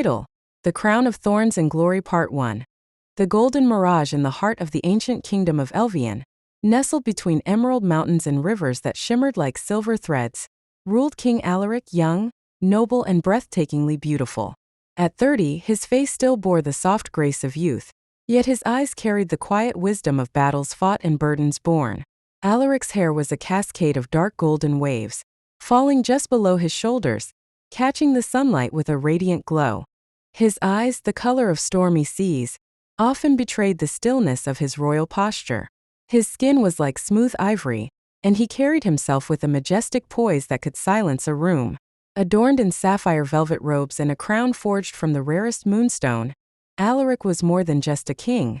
Title: The Crown of Thorns and Glory Part 1. The golden Mirage in the heart of the ancient kingdom of Elvian, nestled between emerald mountains and rivers that shimmered like silver threads, ruled King Alaric, young, noble and breathtakingly beautiful. At 30, his face still bore the soft grace of youth, yet his eyes carried the quiet wisdom of battles fought and burdens borne. Alaric's hair was a cascade of dark golden waves, falling just below his shoulders, catching the sunlight with a radiant glow. His eyes, the color of stormy seas, often betrayed the stillness of his royal posture. His skin was like smooth ivory, and he carried himself with a majestic poise that could silence a room. Adorned in sapphire velvet robes and a crown forged from the rarest moonstone, Alaric was more than just a king.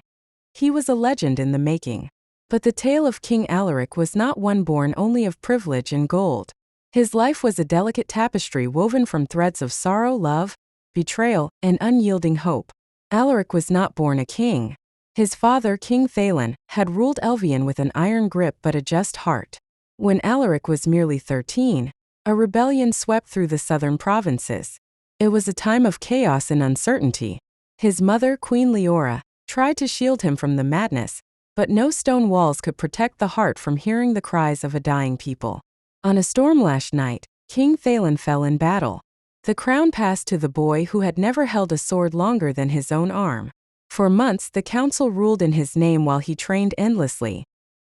He was a legend in the making. But the tale of King Alaric was not one born only of privilege and gold. His life was a delicate tapestry woven from threads of sorrow, love, betrayal, and unyielding hope. Alaric was not born a king. His father, King Thalen, had ruled Elvian with an iron grip but a just heart. When Alaric was merely 13, a rebellion swept through the southern provinces. It was a time of chaos and uncertainty. His mother, Queen Leora, tried to shield him from the madness, but no stone walls could protect the heart from hearing the cries of a dying people. On a storm-lashed night, King Thalen fell in battle. The crown passed to the boy who had never held a sword longer than his own arm. For months the council ruled in his name while he trained endlessly,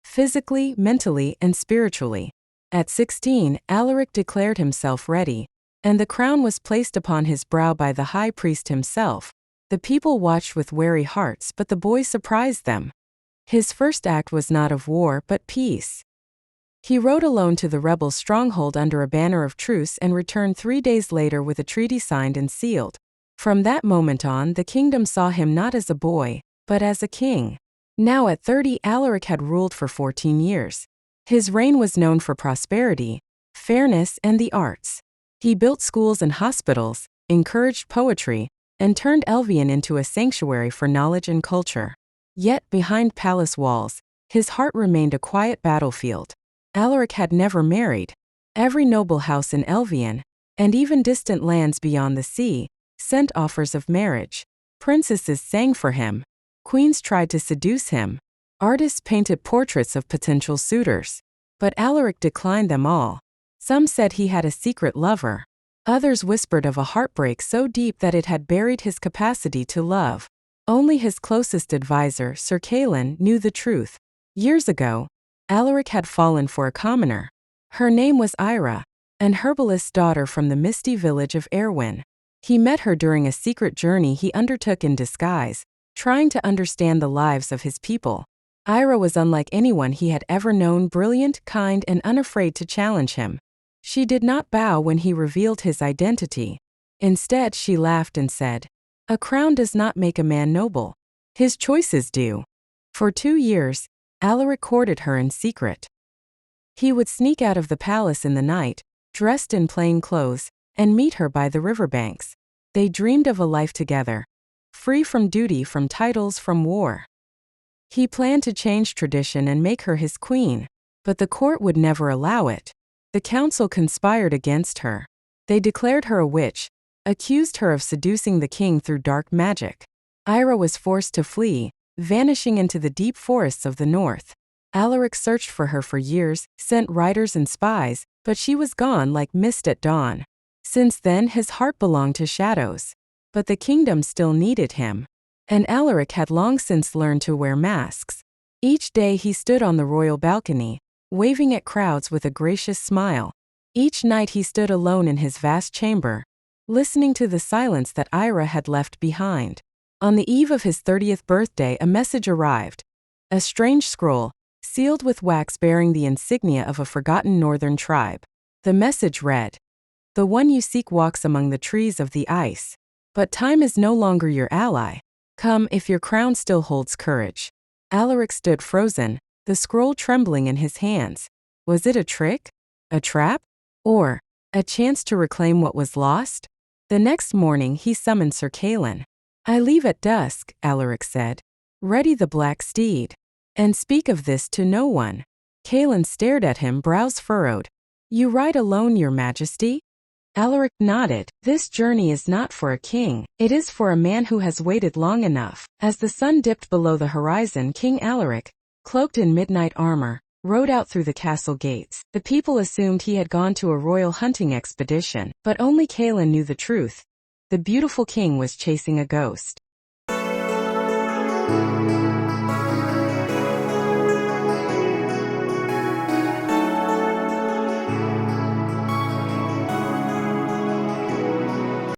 physically, mentally, and spiritually. At 16, Alaric declared himself ready, and the crown was placed upon his brow by the high priest himself. The people watched with wary hearts, but the boy surprised them. His first act was not of war but peace. He rode alone to the rebels' stronghold under a banner of truce and returned 3 days later with a treaty signed and sealed. From that moment on, the kingdom saw him not as a boy, but as a king. Now at 30, Alaric had ruled for 14 years. His reign was known for prosperity, fairness, and the arts. He built schools and hospitals, encouraged poetry, and turned Elvian into a sanctuary for knowledge and culture. Yet, behind palace walls, his heart remained a quiet battlefield. Alaric had never married. Every noble house in Elvian, and even distant lands beyond the sea, sent offers of marriage. Princesses sang for him. Queens tried to seduce him. Artists painted portraits of potential suitors. But Alaric declined them all. Some said he had a secret lover. Others whispered of a heartbreak so deep that it had buried his capacity to love. Only his closest advisor, Sir Kaelin, knew the truth. Years ago, Alaric had fallen for a commoner. Her name was Ira, an herbalist's daughter from the misty village of Erwin. He met her during a secret journey he undertook in disguise, trying to understand the lives of his people. Ira was unlike anyone he had ever known, brilliant, kind, and unafraid to challenge him. She did not bow when he revealed his identity. Instead, she laughed and said, "A crown does not make a man noble. His choices do." For 2 years, Alaric courted her in secret. He would sneak out of the palace in the night, dressed in plain clothes, and meet her by the riverbanks. They dreamed of a life together, free from duty, from titles, from war. He planned to change tradition and make her his queen, but the court would never allow it. The council conspired against her. They declared her a witch, accused her of seducing the king through dark magic. Ira was forced to flee, vanishing into the deep forests of the north. Alaric searched for her for years, sent riders and spies, but she was gone like mist at dawn. Since then, his heart belonged to shadows. But the kingdom still needed him. And Alaric had long since learned to wear masks. Each day he stood on the royal balcony, waving at crowds with a gracious smile. Each night he stood alone in his vast chamber, listening to the silence that Ira had left behind. On the eve of his 30th birthday, a message arrived. A strange scroll, sealed with wax bearing the insignia of a forgotten northern tribe. The message read, "The one you seek walks among the trees of the ice. But time is no longer your ally. Come if your crown still holds courage." Alaric stood frozen, the scroll trembling in his hands. Was it a trick? A trap? Or a chance to reclaim what was lost? The next morning he summoned Sir Kaelin. "I leave at dusk," Alaric said. "Ready the black steed. And speak of this to no one." Kaelin stared at him, brows furrowed. "You ride alone, your majesty?" Alaric nodded. This journey is not for a king. It is for a man who has waited long enough. As the sun dipped below the horizon, King Alaric, cloaked in midnight armor, rode out through the castle gates. The people assumed he had gone to a royal hunting expedition, but only Kaelin knew the truth. The beautiful king was chasing a ghost.